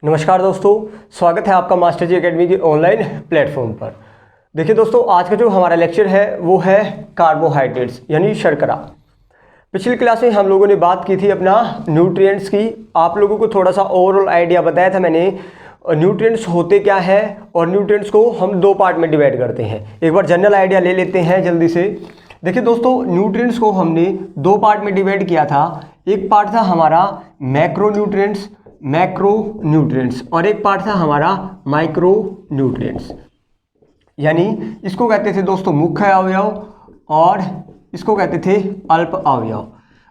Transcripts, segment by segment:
नमस्कार दोस्तों, स्वागत है आपका मास्टर जी एकेडमी के ऑनलाइन प्लेटफॉर्म पर। देखिए दोस्तों, आज का जो हमारा लेक्चर है वो है कार्बोहाइड्रेट्स यानी शर्करा। पिछली क्लास में हम लोगों ने बात की थी अपना न्यूट्रिएंट्स की। आप लोगों को थोड़ा सा ओवरऑल आइडिया बताया था मैंने न्यूट्रिएंट्स होते क्या है, और न्यूट्रिएंट्स को हम दो पार्ट में डिवाइड करते हैं। एक बार जनरल आइडिया ले लेते हैं जल्दी से। देखिए दोस्तों, न्यूट्रिएंट्स को हमने दो पार्ट में डिवाइड किया था। एक पार्ट था हमारा मैक्रो न्यूट्रिएंट्स और एक पार्ट था हमारा माइक्रो न्यूट्रिएंट्स, यानी इसको कहते थे दोस्तों मुख्य अवयव और इसको कहते थे अल्प अवयव।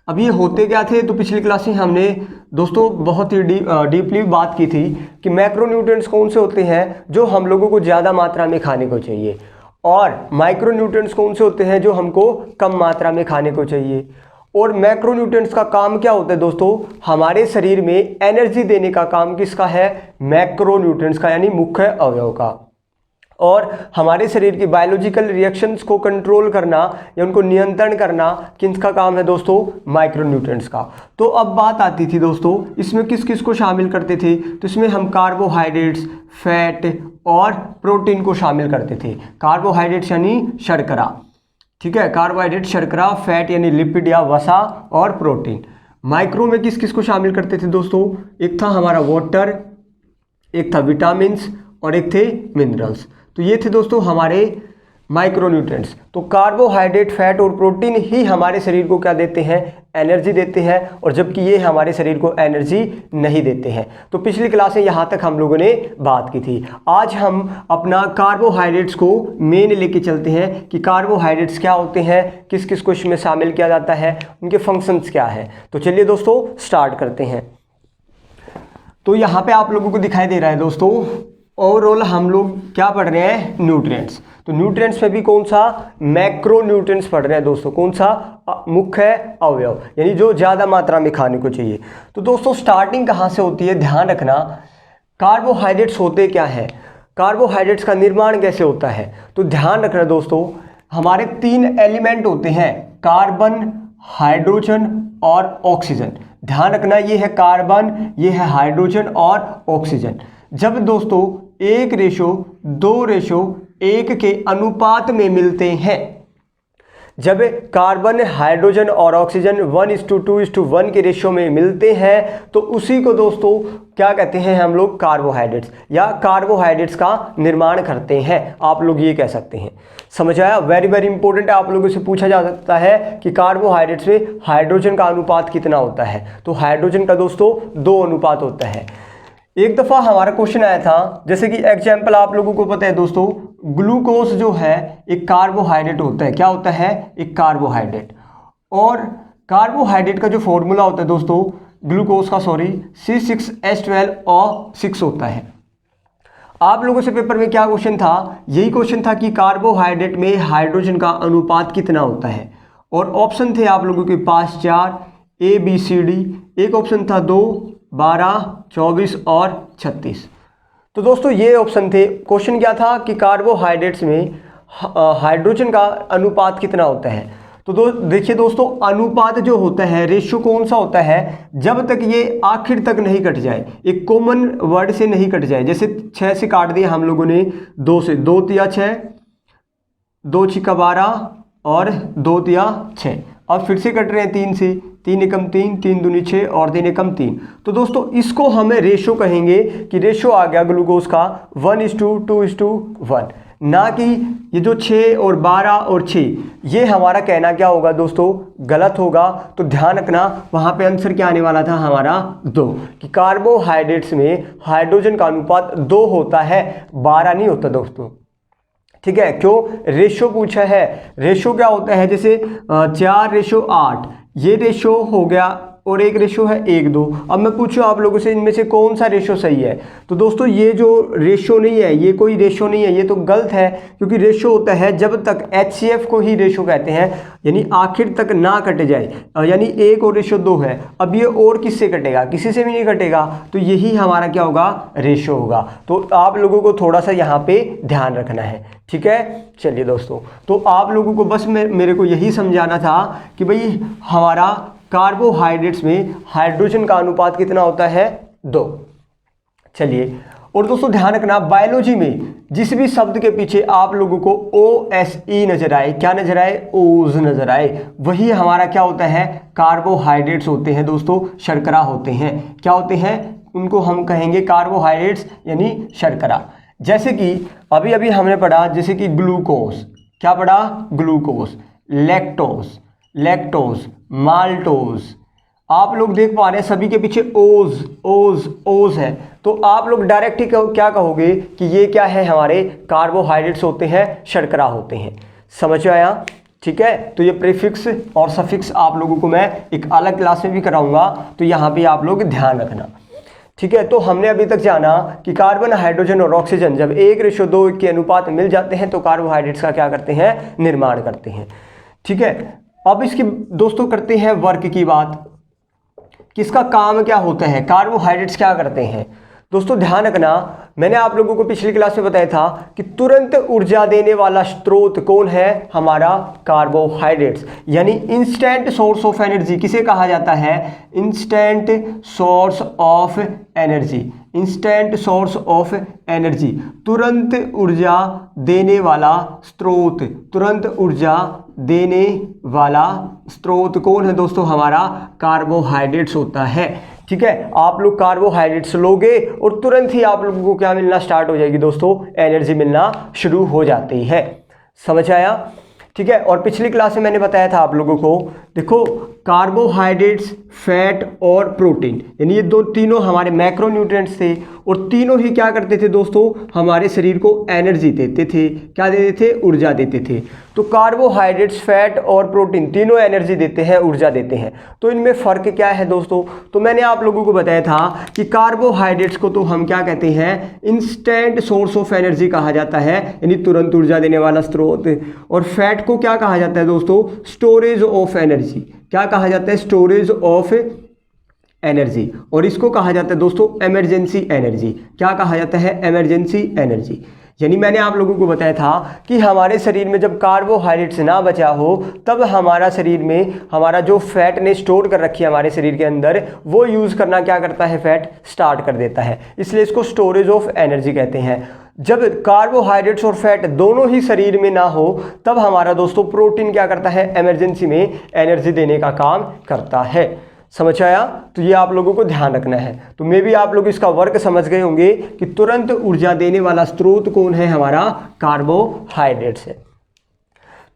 अब ये होते क्या थे, तो पिछली क्लास में हमने दोस्तों बहुत ही डीपली बात की थी कि मैक्रो न्यूट्रिएंट्स कौन से होते हैं जो हम लोगों को ज़्यादा मात्रा में खाने को चाहिए, और माइक्रो न्यूट्रिएंट्स कौन से होते हैं जो हमको कम मात्रा में खाने को चाहिए। और मैक्रो न्यूट्रिएंट्स का काम क्या होता है दोस्तों, हमारे शरीर में एनर्जी देने का काम किसका है, मैक्रो न्यूट्रिएंट्स का, यानी मुख्य अवयव का। और हमारे शरीर की बायोलॉजिकल रिएक्शंस को कंट्रोल करना या उनको नियंत्रण करना किसका काम है दोस्तों, माइक्रो न्यूट्रिएंट्स का। तो अब बात आती थी दोस्तों, इसमें किस किस को शामिल करते थे, तो इसमें हम कार्बोहाइड्रेट्स, फैट और प्रोटीन को शामिल करते थे। कार्बोहाइड्रेट्स यानी शर्करा, ठीक है, कार्बोहाइड्रेट, शर्करा, फैट यानी लिपिड या वसा, और प्रोटीन। माइक्रो में किस किस को शामिल करते थे दोस्तों, एक था हमारा वाटर, एक था विटामिन्स और एक थे मिनरल्स। तो ये थे दोस्तों हमारे माइक्रो न्यूट्रिएंट्स। तो कार्बोहाइड्रेट, फैट और प्रोटीन ही हमारे शरीर को क्या देते हैं, एनर्जी देते हैं, और जबकि ये हमारे शरीर को एनर्जी नहीं देते हैं। तो पिछली क्लास में यहाँ तक हम लोगों ने बात की थी। आज हम अपना कार्बोहाइड्रेट्स को मेन लेके चलते हैं कि कार्बोहाइड्रेट्स क्या होते हैं, किस किस को इसमें शामिल किया जाता है, उनके फंक्शंस क्या है। तो चलिए दोस्तों स्टार्ट करते हैं। तो यहाँ पे आप लोगों को दिखाई दे रहा है दोस्तों, ओवरऑल हम लोग क्या पढ़ रहे हैं, न्यूट्रिएंट्स। तो न्यूट्रिएंट्स में भी कौन सा, मैक्रो न्यूट्रिएंट्स पढ़ रहे हैं दोस्तों, कौन सा, मुख्य अवयव, यानी जो ज़्यादा मात्रा में खाने को चाहिए। तो दोस्तों स्टार्टिंग कहाँ से होती है, ध्यान रखना। कार्बोहाइड्रेट्स होते क्या है, कार्बोहाइड्रेट्स का निर्माण कैसे होता है, तो ध्यान रखना दोस्तों, हमारे तीन एलिमेंट होते हैं, कार्बन, हाइड्रोजन और ऑक्सीजन। ध्यान रखना, ये है कार्बन, ये है हाइड्रोजन और ऑक्सीजन। जब दोस्तों 1:2:1 के अनुपात में मिलते हैं, जब कार्बन, हाइड्रोजन और ऑक्सीजन 1:2:1 के रेशियो में मिलते हैं, तो उसी को दोस्तों क्या कहते हैं हम लोग, कार्बोहाइड्रेट्स, या कार्बोहाइड्रेट्स का निर्माण करते हैं, आप लोग ये कह सकते हैं। समझ आया, वेरी वेरी इंपॉर्टेंट। आप लोगों से पूछा जा सकता है कि कार्बोहाइड्रेट्स में हाइड्रोजन का अनुपात कितना होता है, तो हाइड्रोजन का दोस्तों 2 अनुपात होता है। एक दफ़ा हमारा क्वेश्चन आया था, जैसे कि एग्जाम्पल आप लोगों को पता है दोस्तों, ग्लूकोज जो है एक कार्बोहाइड्रेट होता है, क्या होता है, एक कार्बोहाइड्रेट। और कार्बोहाइड्रेट का जो फॉर्मूला होता है दोस्तों, ग्लूकोज का C6H12O6 होता है। आप लोगों से पेपर में क्या क्वेश्चन था, यही क्वेश्चन था कि कार्बोहाइड्रेट में हाइड्रोजन का अनुपात कितना होता है, और ऑप्शन थे आप लोगों के पास 4, ABCD। एक ऑप्शन था 2, 12, 24 और 36। तो दोस्तों ये ऑप्शन थे। क्वेश्चन क्या था कि कार्बोहाइड्रेट्स में हाइड्रोजन का अनुपात कितना होता है। तो देखिए दोस्तों, अनुपात जो होता है, रेशियो कौन सा होता है, जब तक ये आखिर तक नहीं कट जाए, एक कॉमन वर्ड से नहीं कट जाए। जैसे 6 से काट दिया हम लोगों ने, 2 से, 2 तिया 6, 2 छिका 12 और 2 तिया 6। अब फिर से कट रहे हैं 3 से, 3 एकम 3, 3 दूनी 6 और 3 एकम 3। तो दोस्तों इसको हमें रेशो कहेंगे कि रेशो आ गया ग्लूकोज का 1:2:1, ना कि ये जो 6 और 12 और 6, ये हमारा कहना क्या होगा दोस्तों, गलत होगा। तो ध्यान रखना, वहाँ पे आंसर क्या आने वाला था हमारा 2, कि कार्बोहाइड्रेट्स में हाइड्रोजन का अनुपात 2 होता है, 12 नहीं होता दोस्तों, ठीक है। क्यों, रेशो पूछा है। रेशो क्या होता है, जैसे 4:8, ये रेशो हो गया, और एक रेशो है 1:2। अब मैं पूछूं आप लोगों से, इनमें से कौन सा रेशो सही है, तो दोस्तों ये जो रेशो नहीं है, ये कोई रेशो नहीं है, ये तो गलत है। क्योंकि रेशो होता है जब तक HCF को ही रेशो कहते हैं, यानी आखिर तक ना कट जाए, यानी 1:2 है। अब ये और किससे कटेगा, किसी से भी नहीं कटेगा, तो यही हमारा क्या होगा, रेशो होगा। तो आप लोगों को थोड़ा सा यहाँ पे ध्यान रखना है, ठीक है। चलिए दोस्तों, तो आप लोगों को बस मेरे को यही समझाना था कि भाई हमारा कार्बोहाइड्रेट्स में हाइड्रोजन का अनुपात कितना होता है, 2। चलिए, और दोस्तों ध्यान रखना, बायोलॉजी में जिस भी शब्द के पीछे आप लोगों को OSE नजर आए, क्या नजर आए, ओज नजर आए, वही हमारा क्या होता है, कार्बोहाइड्रेट्स होते हैं दोस्तों, शर्करा होते हैं। क्या होते हैं, उनको हम कहेंगे कार्बोहाइड्रेट्स यानी शर्करा। जैसे कि अभी अभी हमने पढ़ा, जैसे कि ग्लूकोज, क्या पढ़ा, ग्लूकोज, लैक्टोज, माल्टोज, आप लोग देख पा रहे हैं सभी के पीछे ओज ओज ओज है, तो आप लोग डायरेक्ट ही क्या कहोगे कि ये क्या है, हमारे कार्बोहाइड्रेट्स होते हैं, शर्करा होते हैं। समझ में आया? ठीक है, तो ये प्रीफिक्स और सफिक्स आप लोगों को मैं एक अलग क्लास में भी कराऊंगा, तो यहाँ पे आप लोग ध्यान रखना। ठीक है, तो हमने अभी तक जाना कि कार्बन, हाइड्रोजन और ऑक्सीजन जब 1:2 के अनुपात में मिल जाते हैं तो कार्बोहाइड्रेट्स का क्या करते हैं, निर्माण करते हैं। ठीक है, अब इसकी दोस्तों करते हैं वर्क की बात, किसका काम क्या होता है, कार्बोहाइड्रेट्स क्या करते हैं। दोस्तों ध्यान रखना, मैंने आप लोगों को पिछली क्लास में बताया था कि तुरंत ऊर्जा देने वाला स्रोत कौन है, हमारा कार्बोहाइड्रेट्स, यानी इंस्टेंट सोर्स ऑफ एनर्जी किसे कहा जाता है, instant source of energy, instant source of energy, तुरंत ऊर्जा देने वाला स्रोत, तुरंत ऊर्जा देने वाला स्रोत कौन है दोस्तों, हमारा कार्बोहाइड्रेट्स होता है। ठीक है, आप लोग कार्बोहाइड्रेट्स लोगे और तुरंत ही आप लोगों को क्या मिलना स्टार्ट हो जाएगी दोस्तों, एनर्जी मिलना शुरू हो जाती है। समझ आया? ठीक है, और पिछली क्लास में मैंने बताया था आप लोगों को, देखो कार्बोहाइड्रेट्स, फैट और प्रोटीन, यानी ये तीनों हमारे मैक्रोन्यूट्रिएंट्स थे, और तीनों ही क्या करते थे दोस्तों, हमारे शरीर को एनर्जी देते थे। क्या देते थे, ऊर्जा देते थे। तो कार्बोहाइड्रेट्स, फैट और प्रोटीन तीनों एनर्जी देते हैं, ऊर्जा देते हैं। तो इनमें फ़र्क क्या है दोस्तों, तो मैंने आप लोगों को बताया था कि कार्बोहाइड्रेट्स को तो हम क्या कहते हैं, इंस्टेंट सोर्स ऑफ एनर्जी कहा जाता है, यानी तुरंत ऊर्जा देने वाला स्रोत, और फैट को क्या कहा जाता है दोस्तों, स्टोरेज ऑफ एनर्जी। क्या कहा जाता है, स्टोरेज ऑफ एनर्जी, और इसको कहा जाता है दोस्तों इमरजेंसी एनर्जी। क्या कहा जाता है, इमरजेंसी एनर्जी। यानी मैंने आप लोगों को बताया था कि हमारे शरीर में जब कार्बोहाइड्रेट्स ना बचा हो, तब हमारा शरीर में हमारा जो फैट ने स्टोर कर रखी है हमारे शरीर के अंदर, वो यूज़ करना क्या करता है, फैट स्टार्ट कर देता है, इसलिए इसको स्टोरेज ऑफ एनर्जी कहते हैं। जब कार्बोहाइड्रेट्स और फैट दोनों ही शरीर में ना हो, तब हमारा दोस्तों प्रोटीन क्या करता है, इमरजेंसी में एनर्जी देने का काम करता है। समझ आया? तो ये आप लोगों को ध्यान रखना है। तो मे भी आप लोग इसका वर्क समझ गए होंगे कि तुरंत ऊर्जा देने वाला स्रोत कौन है, हमारा कार्बोहाइड्रेट्स है।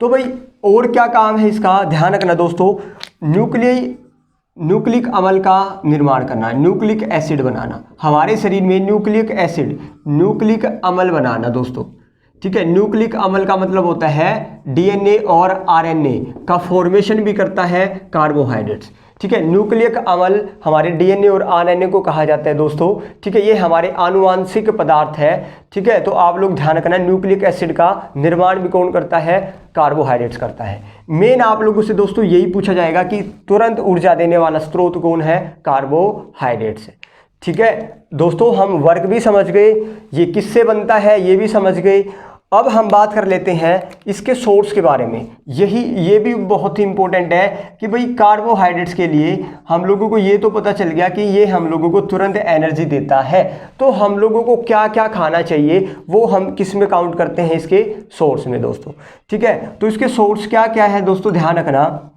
तो भाई और क्या काम है इसका, ध्यान रखना दोस्तों, न्यूक्लिक अम्ल का निर्माण करना, न्यूक्लिक एसिड बनाना, हमारे शरीर में न्यूक्लिक एसिड, न्यूक्लिक अम्ल बनाना दोस्तों। ठीक है, न्यूक्लिक अम्ल का मतलब होता है DNA और RNA का फॉर्मेशन भी करता है कार्बोहाइड्रेट्स। ठीक है, न्यूक्लिक अम्ल हमारे DNA और RNA को कहा जाता है दोस्तों। ठीक है, ये हमारे आनुवांशिक पदार्थ है। ठीक है, तो आप लोग ध्यान रखना, न्यूक्लिक एसिड का निर्माण भी कौन करता है, कार्बोहाइड्रेट्स करता है। मेन आप लोगों से दोस्तों यही पूछा जाएगा कि तुरंत ऊर्जा देने वाला स्रोत कौन है, कार्बोहाइड्रेट्स है। ठीक है दोस्तों, हम वर्क भी समझ गए, ये किससे बनता है ये भी समझ गए। अब हम बात कर लेते हैं इसके सोर्स के बारे में। ये भी बहुत ही इंपॉर्टेंट है कि भाई कार्बोहाइड्रेट्स के लिए हम लोगों को ये तो पता चल गया कि ये हम लोगों को तुरंत एनर्जी देता है, तो हम लोगों को क्या क्या खाना चाहिए वो हम किस में काउंट करते हैं, इसके सोर्स में दोस्तों। ठीक है, तो इसके सोर्स क्या क्या है दोस्तों, ध्यान रखना,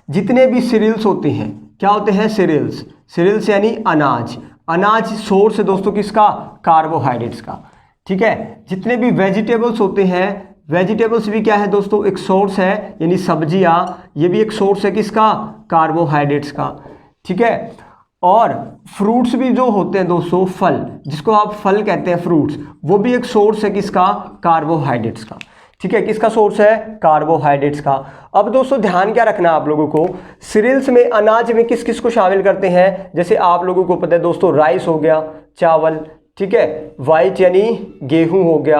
जितने भी सीरियल्स होते हैं, क्या होते हैं, सीरियल्स यानी अनाज सोर्स है दोस्तों किसका, कार्बोहाइड्रेट्स का। ठीक है, जितने भी वेजिटेबल्स होते हैं, वेजिटेबल्स भी क्या है दोस्तों, एक सोर्स है, यानी सब्जियां, ये भी एक सोर्स है किसका, कार्बोहाइड्रेट्स का। ठीक है, और फ्रूट्स भी जो होते हैं दोस्तों, फल जिसको आप फल कहते हैं, फ्रूट्स, वो भी एक सोर्स है किसका, कार्बोहाइड्रेट्स का। ठीक है, किसका सोर्स है, कार्बोहाइड्रेट्स का। अब दोस्तों ध्यान क्या रखना आप लोगों को, सीरियल्स में अनाज में किस किस को शामिल करते हैं, जैसे आप लोगों को पता है दोस्तों, राइस हो गया, चावल, ठीक है, वाइट यानी गेहूं हो गया,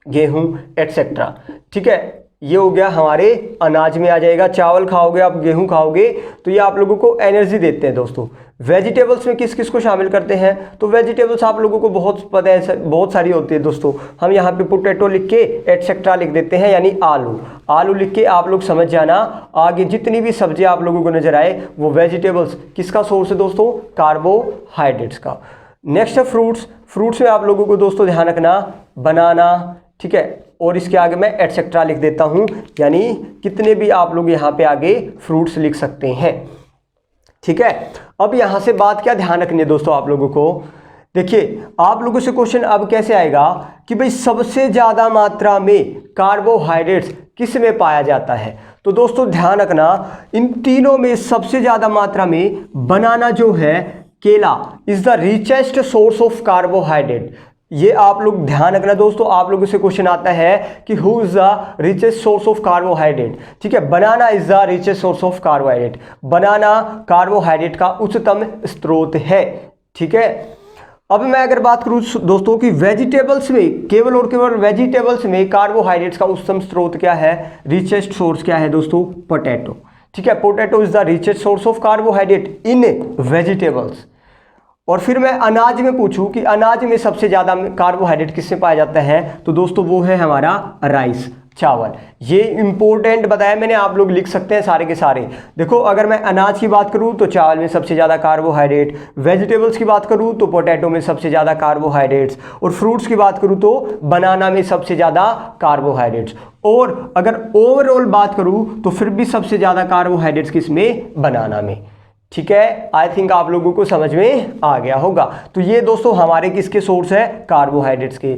गेहूं एटसेट्रा। ठीक है, ये हो गया हमारे अनाज में आ जाएगा। चावल खाओगे आप, गेहूं खाओगे, तो ये आप लोगों को एनर्जी देते हैं दोस्तों। वेजिटेबल्स में किस किस को शामिल करते हैं, तो वेजिटेबल्स आप लोगों को बहुत पता है, बहुत सारी होती है दोस्तों। हम यहाँ पे पोटैटो लिख के एटसेट्रा लिख देते हैं, यानी आलू लिख के आप लोग समझ जाना। आगे जितनी भी सब्जी आप लोगों को नजर आए वो वेजिटेबल्स किसका सोर्स है दोस्तों, कार्बोहाइड्रेट्स का। नेक्स्ट है फ्रूट्स। फ्रूट्स में आप लोगों को दोस्तों ध्यान रखना बनाना, ठीक है, और इसके आगे मैं एटसेट्रा लिख देता हूं, यानी कितने भी आप लोग यहाँ पे आगे फ्रूट्स लिख सकते हैं, ठीक है। अब यहाँ से बात क्या ध्यान रखनी है दोस्तों आप लोगों को, देखिए आप लोगों से क्वेश्चन अब कैसे आएगा कि भाई सबसे ज़्यादा मात्रा में कार्बोहाइड्रेट्स किस में पाया जाता है। तो दोस्तों ध्यान रखना इन तीनों में सबसे ज़्यादा मात्रा में बनाना जो है, केला is the richest source of carbohydrate. ये आप लोग ध्यान रखना दोस्तों, आप लोगों से क्वेश्चन आता है कि who is the richest source of carbohydrate, ठीक है। Banana is the richest source of carbohydrate, banana carbohydrate का उच्चतम स्रोत है, ठीक है। अब मैं अगर बात करूं दोस्तों कि वेजिटेबल्स में, केवल और केवल वेजिटेबल्स में कार्बोहाइड्रेट्स का उच्चतम स्रोत क्या है, रिचेस्ट सोर्स क्या है दोस्तों, पोटैटो, ठीक है। Potato is the richest source of carbohydrate in vegetables. और फिर मैं अनाज में पूछूं कि अनाज में सबसे ज़्यादा कार्बोहाइड्रेट किससे पाया जाता है, तो दोस्तों वो है हमारा राइस, चावल। ये इंपॉर्टेंट बताया मैंने, आप लोग लिख सकते हैं सारे के सारे। देखो अगर मैं अनाज की बात करूं तो चावल में सबसे ज़्यादा कार्बोहाइड्रेट, वेजिटेबल्स की बात करूं तो पोटैटो में सबसे ज़्यादा कार्बोहाइड्रेट्स, और फ्रूट्स की बात करूं तो बनाना में सबसे ज़्यादा कार्बोहाइड्रेट्स। और अगर ओवरऑल बात करूं तो फिर भी सबसे ज़्यादा कार्बोहाइड्रेट्स किस में, बनाना में, ठीक है। आई थिंक आप लोगों को समझ में आ गया होगा। तो ये दोस्तों हमारे किसके सोर्स है, कार्बोहाइड्रेट्स के।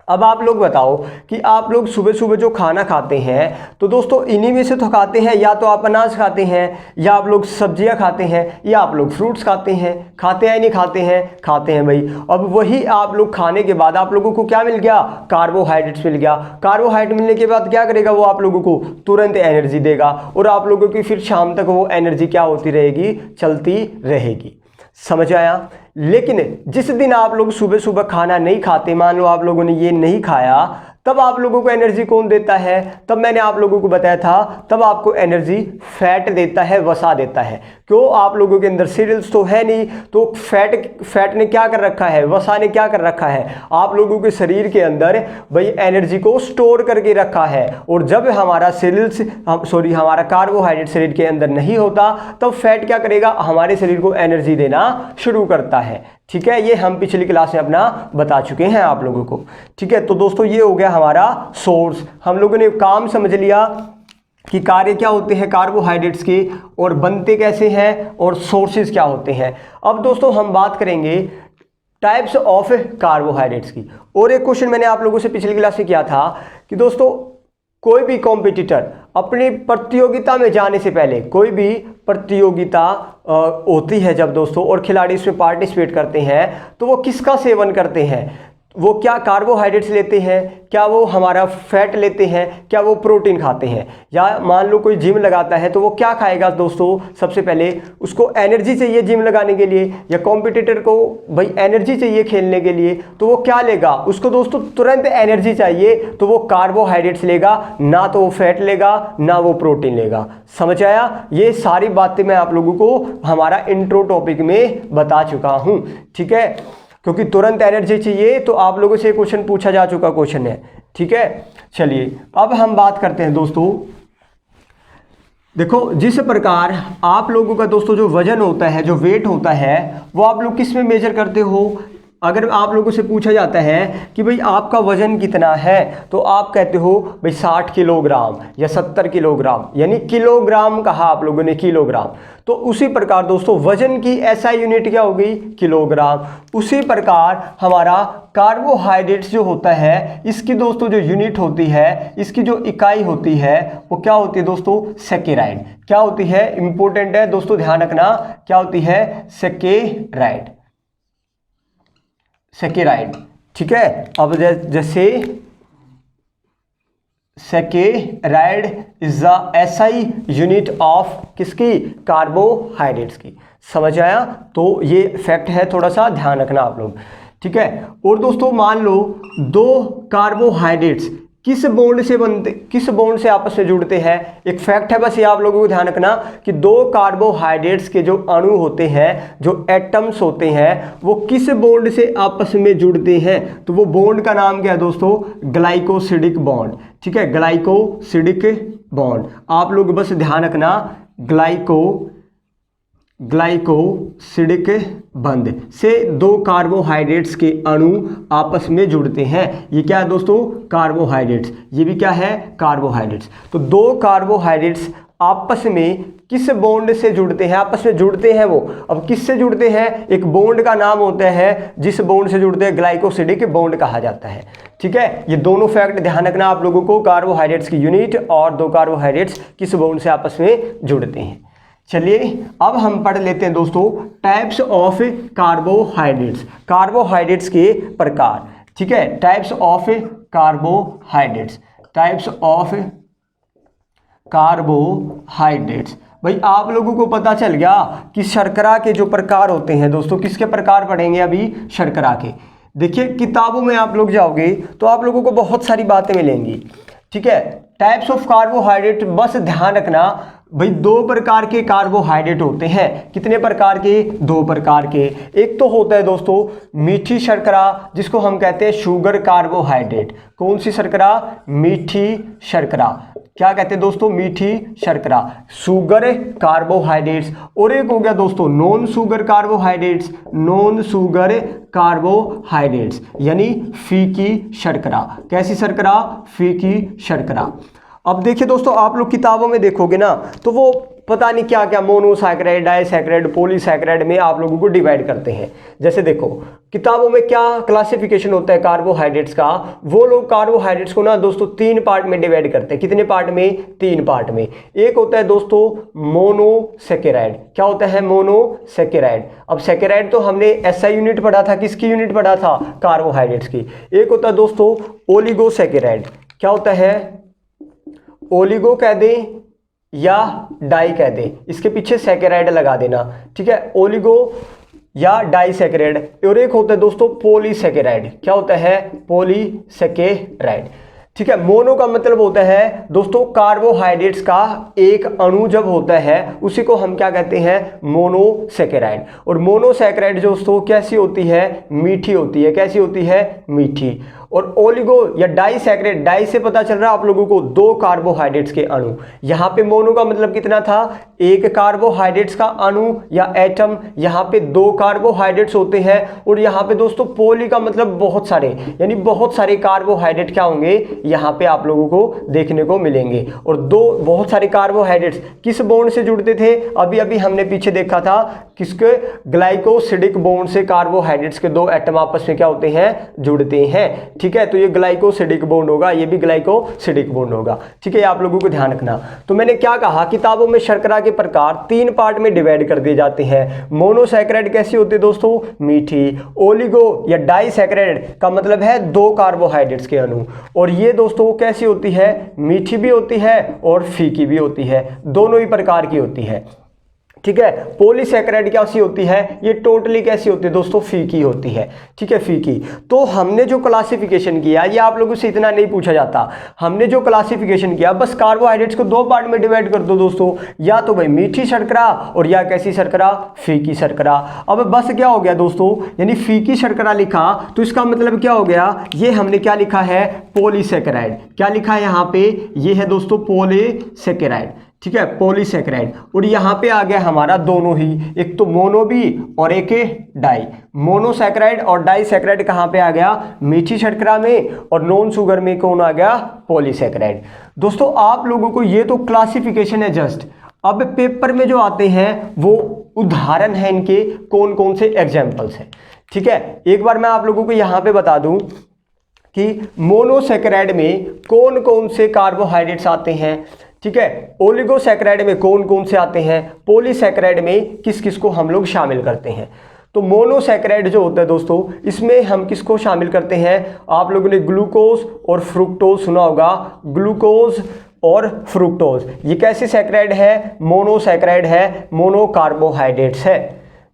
अब आप लोग बताओ कि आप लोग सुबह सुबह जो खाना खाते हैं तो दोस्तों इन्हीं में से तो खाते हैं, या तो आप अनाज खाते हैं, या आप लोग सब्जियां खाते हैं, या आप लोग फ्रूट्स खाते हैं। खाते हैं नहीं खाते हैं, खाते हैं भाई। अब वही आप लोग खाने के बाद आप लोगों को क्या मिल गया, कार्बोहाइड्रेट्स मिल गया। कार्बोहाइड्रेट मिलने के बाद क्या करेगा वो, आप लोगों को तुरंत एनर्जी देगा, और आप लोगों की फिर शाम तक वो एनर्जी क्या होती रहेगी, चलती रहेगी। समझ आया। लेकिन जिस दिन आप लोग सुबह सुबह खाना नहीं खाते, मान लो आप लोगों ने ये नहीं खाया, तब आप लोगों को एनर्जी कौन देता है, तब मैंने आप लोगों को बताया था, तब आपको एनर्जी फैट देता है, वसा देता है। क्यों, आप लोगों के अंदर सीरियल्स तो है नहीं, तो फैट ने क्या कर रखा है, वसा ने क्या कर रखा है, आप लोगों के शरीर के अंदर भाई एनर्जी को स्टोर करके रखा है। और जब हमारा हमारा कार्बोहाइड्रेट शरीर के अंदर नहीं होता, तब फैट क्या करेगा, हमारे शरीर को एनर्जी देना शुरू करता है, ठीक है। ये हम पिछली क्लास में अपना बता चुके हैं आप लोगों को, ठीक है। तो दोस्तों ये हो गया हमारा सोर्स। हम लोगों ने काम समझ लिया कि कार्य क्या होते हैं कार्बोहाइड्रेट्स के, और बनते कैसे हैं, और सोर्सेज क्या होते हैं। अब दोस्तों हम बात करेंगे टाइप्स ऑफ कार्बोहाइड्रेट्स की। और एक क्वेश्चन मैंने आप लोगों से पिछली क्लास में किया था कि दोस्तों कोई भी कॉम्पिटिटर अपनी प्रतियोगिता में जाने से पहले, कोई भी प्रतियोगिता होती है जब दोस्तों, और खिलाड़ी इसमें पार्टिसिपेट करते हैं, तो वो किसका सेवन करते हैं, वो क्या कार्बोहाइड्रेट्स लेते हैं, क्या वो हमारा फैट लेते हैं, क्या वो प्रोटीन खाते हैं। या मान लो कोई जिम लगाता है तो वो क्या खाएगा दोस्तों, सबसे पहले उसको एनर्जी चाहिए जिम लगाने के लिए, या कॉम्पिटिटर को भाई एनर्जी चाहिए खेलने के लिए, तो वो क्या लेगा, उसको दोस्तों तुरंत एनर्जी चाहिए, तो वो कार्बोहाइड्रेट्स लेगा, ना तो वो फैट लेगा ना वो प्रोटीन लेगा। समझ आया। ये सारी बातें मैं आप लोगों को हमारा इंट्रो टॉपिक में बता चुका हूँ, ठीक है। क्योंकि तुरंत एनर्जी चाहिए, तो आप लोगों से क्वेश्चन पूछा जा चुका क्वेश्चन है, ठीक है। चलिए अब हम बात करते हैं दोस्तों, देखो जिस प्रकार आप लोगों का दोस्तों जो वजन होता है, जो वेट होता है, वो आप लोग किस में मेजर करते हो। अगर आप लोगों से पूछा जाता है कि भाई आपका वजन कितना है, तो आप कहते हो भाई 60 किलोग्राम या 70 किलोग्राम, यानी किलोग्राम कहा आप लोगों ने, किलोग्राम। तो उसी प्रकार दोस्तों वजन की एसआई यूनिट क्या हो गई, किलोग्राम। उसी प्रकार हमारा कार्बोहाइड्रेट्स जो होता है, इसकी दोस्तों जो यूनिट होती है, इसकी जो इकाई होती है, वो क्या होती है दोस्तों, सेकेराइड। क्या होती है, इंपॉर्टेंट है दोस्तों, ध्यान रखना, क्या होती है, सेकेराइड, सेकेराइड, ठीक है। अब जैसे saccharide is the SI unit of किसकी, कार्बोहाइड्रेट्स की। समझ आया। तो ये फैक्ट है, थोड़ा सा ध्यान रखना आप लोग, ठीक है। और दोस्तों मान लो दो कार्बोहाइड्रेट्स किस बॉन्ड से बनते, किस बॉन्ड से आपस में जुड़ते हैं। एक फैक्ट है, बस ये आप लोगों को ध्यान रखना कि दो कार्बोहाइड्रेट्स के जो अणु होते हैं, जो एटम्स होते हैं, वो किस बॉन्ड से आपस में जुड़ते हैं। तो वो बॉन्ड का नाम क्या है दोस्तों, ग्लाइकोसिडिक बॉन्ड, ठीक है, ग्लाइकोसिडिक बॉन्ड। आप लोग बस ध्यान रखना, ग्लाइकोसिडिक ग्लाइकोसिडिक बंध से दो कार्बोहाइड्रेट्स के अणु आपस में जुड़ते हैं। ये क्या है दोस्तों? कार्बोहाइड्रेट्स। ये भी क्या है? कार्बोहाइड्रेट्स। तो दो कार्बोहाइड्रेट्स आपस में किस बॉन्ड से जुड़ते हैं? आपस में जुड़ते हैं वो। अब किससे जुड़ते हैं? एक बॉन्ड का नाम होता है, जिस बॉन्ड से जुड़ते हैं ग्लाइकोसिडिक बॉन्ड कहा जाता है। ठीक है, ये दोनों फैक्ट ध्यान रखना आप लोगों को, कार्बोहाइड्रेट्स की यूनिट और दो कार्बोहाइड्रेट्स किस बॉन्ड से आपस में जुड़ते हैं। चलिए अब हम पढ़ लेते हैं दोस्तों टाइप्स ऑफ कार्बोहाइड्रेट्स, कार्बोहाइड्रेट्स के प्रकार। ठीक है, types of carbohydrates, types of carbohydrates. भाई आप लोगों को पता चल गया कि शर्करा के जो प्रकार होते हैं दोस्तों, किसके प्रकार पढ़ेंगे अभी? शर्करा के। देखिए किताबों में आप लोग जाओगे तो आप लोगों को बहुत सारी बातें मिलेंगी। ठीक है, टाइप्स ऑफ कार्बोहाइड्रेट बस ध्यान रखना भाई, दो प्रकार के कार्बोहाइड्रेट होते हैं। कितने प्रकार के? दो प्रकार के। एक तो होता है दोस्तों मीठी शर्करा, जिसको हम कहते हैं शुगर कार्बोहाइड्रेट। कौन सी शर्करा? मीठी शर्करा। क्या कहते हैं दोस्तों? मीठी शर्करा, शुगर कार्बोहाइड्रेट्स। और एक हो गया दोस्तों non sugar carbohydrates, non sugar carbohydrates यानी फीकी शर्करा। कैसी शर्करा? फीकी शर्करा। अब देखिए दोस्तों, आप लोग किताबों में देखोगे ना तो वो पता नहीं क्या क्या मोनोसैकेराइड, डाइसैकेराइड, पॉलीसैकेराइड में आप लोगों को डिवाइड करते हैं। जैसे देखो किताबों में क्या क्लासिफिकेशन होता है कार्बोहाइड्रेट्स का, वो लोग कार्बोहाइड्रेट्स को ना दोस्तों तीन पार्ट में डिवाइड करते हैं। कितने पार्ट में? तीन पार्ट में। एक होता है दोस्तों मोनोसैकेराइड। क्या होता है? मोनोसैकेराइड। अब सैकेराइड तो हमने एसआई यूनिट पढ़ा था, किसकी यूनिट पढ़ा था? कार्बोहाइड्रेट्स की। एक होता है दोस्तों ओलिगोसैकेराइड। क्या होता है? ओलिगो कह दें या डाई कह दें, इसके पीछे सैकेराइड लगा देना। ठीक है, ओलिगो या डाइसैकेराइड। और एक होता है दोस्तों पॉलीसैकेराइड। क्या होता है? पॉलीसैकेराइड। ठीक है, मोनो का मतलब होता है दोस्तों कार्बोहाइड्रेट्स का एक अणु जब होता है उसी को हम क्या कहते हैं? मोनोसैकेराइड। और मोनोसैकेराइड दोस्तों कैसी होती है? मीठी होती है। कैसी होती है? मीठी। और ओलिगो या डाइसैकेराइड, डाई से पता चल रहा है आप लोगों को दो कार्बोहाइड्रेट्स के अणु। यहाँ पे मोनो का मतलब कितना था? एक कार्बोहाइड्रेट्स का अणु या एटम। यहाँ पे दो कार्बोहाइड्रेट्स होते हैं। और यहाँ पे दोस्तों पोली का मतलब बहुत सारे, यानी बहुत सारे कार्बोहाइड्रेट क्या होंगे यहाँ पे आप लोगों को देखने को मिलेंगे। और दो बहुत सारे कार्बोहाइड्रेट्स किस बॉन्ड से जुड़ते थे? अभी अभी हमने पीछे देखा था किसके? ग्लाइकोसिडिक बॉन्ड से कार्बोहाइड्रेट्स के दो एटम आपस में क्या होते हैं? जुड़ते हैं। ठीक है, तो ये ग्लाइकोसिडिक बॉन्ड होगा, ये भी ग्लाइकोसिडिक बॉन्ड होगा। ठीक है, आप लोगों को ध्यान रखना। तो मैंने क्या कहा, किताबों में शर्करा के प्रकार तीन पार्ट में डिवाइड कर दिए जाते हैं। मोनोसैकेराइड कैसी होती है दोस्तों? मीठी। ओलिगो या डाइसैकेराइड का मतलब है दो कार्बोहाइड्रेट्स के अणु। और ये दोस्तों कैसी होती है? मीठी भी होती है और फीकी भी होती है, दोनों ही प्रकार की होती है। ठीक है, पॉलीसैकेराइड कैसी होती है? ये टोटली कैसी होती है दोस्तों? फीकी होती है। ठीक है, फीकी। तो हमने जो क्लासिफिकेशन किया ये आप लोगों से इतना नहीं पूछा जाता। हमने जो क्लासिफिकेशन किया बस कार्बोहाइड्रेट्स को दो पार्ट में डिवाइड कर दो दोस्तों, या तो भाई मीठी शर्करा और या कैसी शर्करा? फीकी शर्करा। अब बस क्या हो गया दोस्तों, यानी फीकी शर्करा लिखा तो इसका मतलब क्या हो गया? ये हमने क्या लिखा है? पॉलीसैकेराइड। क्या लिखा है यहाँ पे? ये है दोस्तों पॉलीसैकेराइड। ठीक है, पॉलीसैकेराइड। और यहाँ पे आ गया हमारा दोनों ही, एक तो मोनो भी और एक डाई। मोनोसैकेराइड और डाइसैकेराइड कहाँ पे आ गया? मीठी शर्करा में। और नॉन शुगर में कौन आ गया? पॉलीसैकेराइड। दोस्तों आप लोगों को ये तो क्लासिफिकेशन है जस्ट। अब पेपर में जो आते हैं वो उदाहरण है इनके, कौन कौन से एग्जाम्पल्स हैं। ठीक है, एक बार मैं आप लोगों को यहाँ पे बता दूं कि मोनोसैकेराइड में कौन कौन से कार्बोहाइड्रेट्स आते हैं। ठीक है, ओलिगोसैकेराइड में कौन कौन से आते हैं, पॉलीसैकेराइड में किस किस को हम लोग शामिल करते हैं। तो मोनोसैकेराइड जो होता है दोस्तों, इसमें हम किसको शामिल करते हैं? आप लोगों ने ग्लूकोज और फ्रुक्टोज सुना होगा, ग्लूकोज और फ्रुक्टोज। ये कैसे सैकेराइड है? मोनोसैकेराइड है, मोनो कार्बोहाइड्रेट्स है।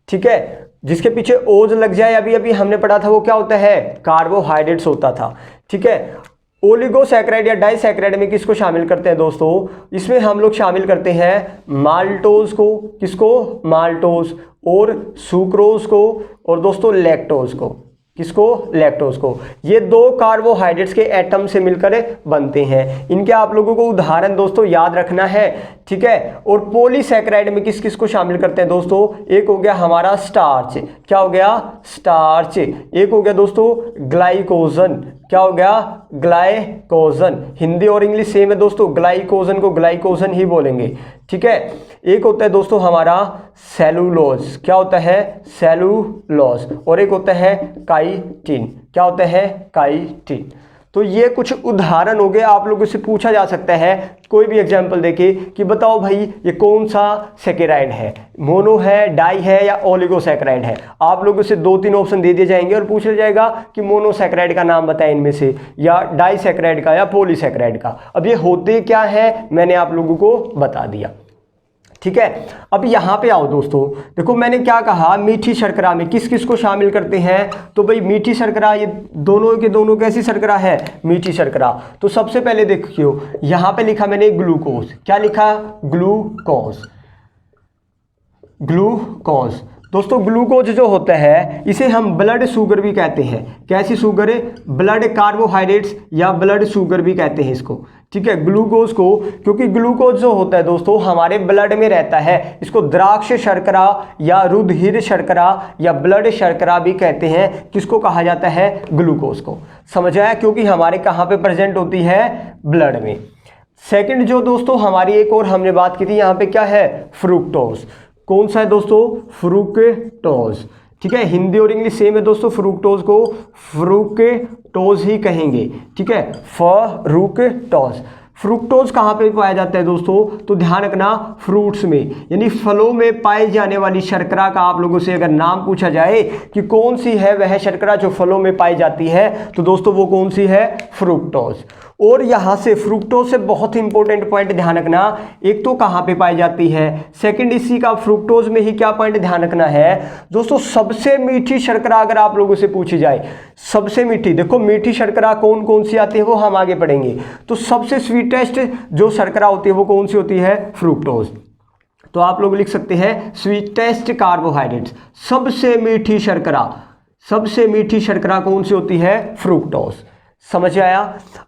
ठीक है, जिसके पीछे ओज लग जाए, अभी अभी हमने पढ़ा था वो क्या होता है? कार्बोहाइड्रेट्स होता था। ठीक है, ओलिगोसैकेराइड या डाइसैकेराइड में किसको शामिल करते हैं दोस्तों? इसमें हम लोग शामिल करते हैं माल्टोज को। किसको? माल्टोज। और सुक्रोज को और दोस्तों लैक्टोज को। किसको? लैक्टोज को। ये दो कार्बोहाइड्रेट्स के एटम से मिलकर बनते हैं। इनके आप लोगों को उदाहरण दोस्तों याद रखना है, ठीक है। और पॉलीसैकेराइड में किस किस को शामिल करते हैं दोस्तों? एक हो गया हमारा स्टार्च, क्या हो गया? स्टार्च। एक हो गया दोस्तों ग्लाइकोजन, क्या हो गया? ग्लाइकोजन। हिंदी और इंग्लिश सेम है दोस्तों, ग्लाइकोजन को ग्लाइकोजन ही बोलेंगे, ठीक है। एक होता है दोस्तों हमारा सेलुलोज, क्या होता है? सेलुलोज। और एक होता है काइटिन, क्या होता है? काइटिन। तो ये कुछ उदाहरण हो गए, आप लोगों से पूछा जा सकता है कोई भी एग्जाम्पल देके कि बताओ भाई ये कौन सा सैकेराइड है, मोनो है, डाई है या ओलिगोसैकेराइड है। आप लोगों से 2-3 ऑप्शन दे दिए जाएंगे और पूछ लिया जाएगा कि मोनोसैकेराइड का नाम बताएं इनमें से, या डाईसैकेराइड का, या पॉलीसैकेराइड का। अब ये होते क्या है मैंने आप लोगों को बता दिया, ठीक है। अब यहाँ पे आओ दोस्तों, देखो मैंने क्या कहा, मीठी शर्करा में किस किस को शामिल करते हैं? तो भाई मीठी शर्करा, ये दोनों के दोनों कैसी शर्करा है? मीठी शर्करा। तो सबसे पहले देखियो यहाँ पे लिखा मैंने ग्लूकोज, क्या लिखा? ग्लूकोज। ग्लूकोज दोस्तों, ग्लूकोज जो होता है इसे हम ब्लड शुगर भी कहते हैं। कैसी शुगर? ब्लड कार्बोहाइड्रेट्स या ब्लड शुगर भी कहते हैं इसको, ठीक है, ग्लूकोज को। क्योंकि ग्लूकोज जो होता है दोस्तों हमारे ब्लड में रहता है, इसको द्राक्ष शर्करा या रुधिर शर्करा या ब्लड शर्करा भी कहते हैं। किसको कहा जाता है? ग्लूकोज को। समझ आया? क्योंकि हमारे कहाँ पे प्रेजेंट होती है? ब्लड में। सेकंड जो दोस्तों हमारी एक और हमने बात की थी, यहाँ पे क्या है? फ्रुक्टोज। कौन सा है दोस्तों? फ्रुक्टोज, ठीक है। हिंदी और इंग्लिश सेम है दोस्तों, फ्रुक्टोज को फ्रुक्टोज ही कहेंगे, ठीक है, फ्रुक्टोज। फ्रुक्टोज कहाँ पे पाया जाता है दोस्तों? तो ध्यान रखना, फ्रूट्स में, यानी फलों में पाई जाने वाली शर्करा का आप लोगों से अगर नाम पूछा जाए कि कौन सी है वह शर्करा जो फलों में पाई जाती है, तो दोस्तों वो कौन सी है? फ्रुक्टोज। और यहाँ से फ्रुक्टोज से बहुत इंपॉर्टेंट पॉइंट ध्यान रखना, एक तो कहाँ पे पाई जाती है, सेकंड इसी का फ्रुक्टोज में ही क्या पॉइंट ध्यान रखना है दोस्तों? सबसे मीठी शर्करा अगर आप लोगों से पूछी जाए, सबसे मीठी, देखो मीठी शर्करा कौन कौन सी आती है वो हम आगे पढ़ेंगे। तो सबसे स्वीटेस्ट जो शर्करा होती है वो कौन सी होती है? फ्रुक्टोज। तो आप लोग लिख सकते हैं स्वीटेस्ट कार्बोहाइड्रेट्स, सबसे मीठी शर्करा, सबसे मीठी शर्करा कौन सी होती है? फ्रुक्टोज। समझ आया?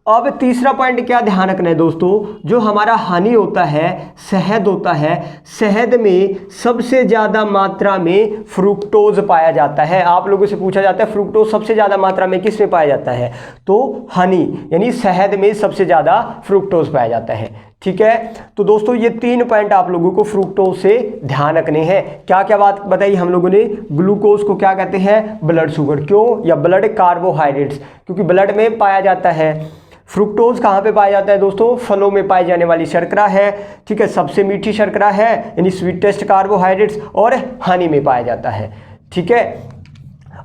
अब तीसरा पॉइंट क्या ध्यान रखना है दोस्तों, जो हमारा हनी होता है, शहद होता है, शहद में सबसे ज़्यादा मात्रा में फ्रुक्टोज पाया जाता है। आप लोगों से पूछा जाता है फ्रुक्टोज सबसे ज़्यादा मात्रा में किस में पाया जाता है? तो हनी यानी शहद में सबसे ज़्यादा फ्रुक्टोज पाया जाता है, ठीक है। तो दोस्तों ये 3 पॉइंट आप लोगों को फ्रुक्टोज से ध्यान रखने हैं। क्या क्या बात बताई हम लोगों ने? ग्लूकोज को क्या कहते हैं? Blood sugar. क्यों? या ब्लड कार्बोहाइड्रेट्स, क्योंकि ब्लड में पाया जाता है। फ्रुक्टोज कहाँ पे पाया जाता है दोस्तों? फलों में पाई जाने वाली शर्करा है, ठीक है, सबसे मीठी शर्करा है यानी स्वीटेस्ट कार्बोहाइड्रेट्स, और हनी में पाया जाता है, ठीक है।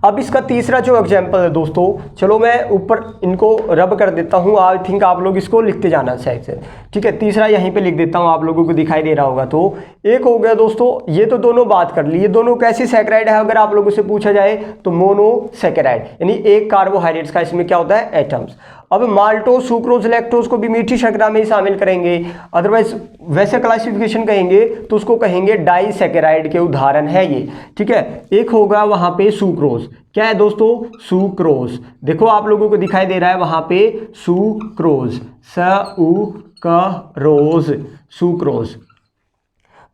अब इसका तीसरा जो एग्जाम्पल है दोस्तों, चलो मैं ऊपर इनको रब कर देता हूँ, आई थिंक आप लोग इसको लिखते जाना चाहिए, ठीक है। तीसरा यहीं पे लिख देता हूँ, आप लोगों को दिखाई दे रहा होगा। तो एक हो गया दोस्तों, ये तो दोनों बात कर ली, ये दोनों कैसी सैकेराइड है अगर आप लोगों से पूछा जाए तो मोनोसैकेराइड, यानी एक कार्बोहाइड्रेट्स का इसमें क्या होता है? एटम्स। अब माल्टोज, सुक्रोज, लैक्टोज को भी मीठी शर्करा में ही शामिल करेंगे, अदरवाइज वैसे क्लासिफिकेशन कहेंगे तो उसको कहेंगे डाईसैकेराइड के उदाहरण है ये, ठीक है। एक होगा वहां पे सुक्रोज, क्या है दोस्तों? सुक्रोज। देखो आप लोगों को दिखाई दे रहा है वहां पे सुक्रोज, सुक्रोज, सुक्रोज।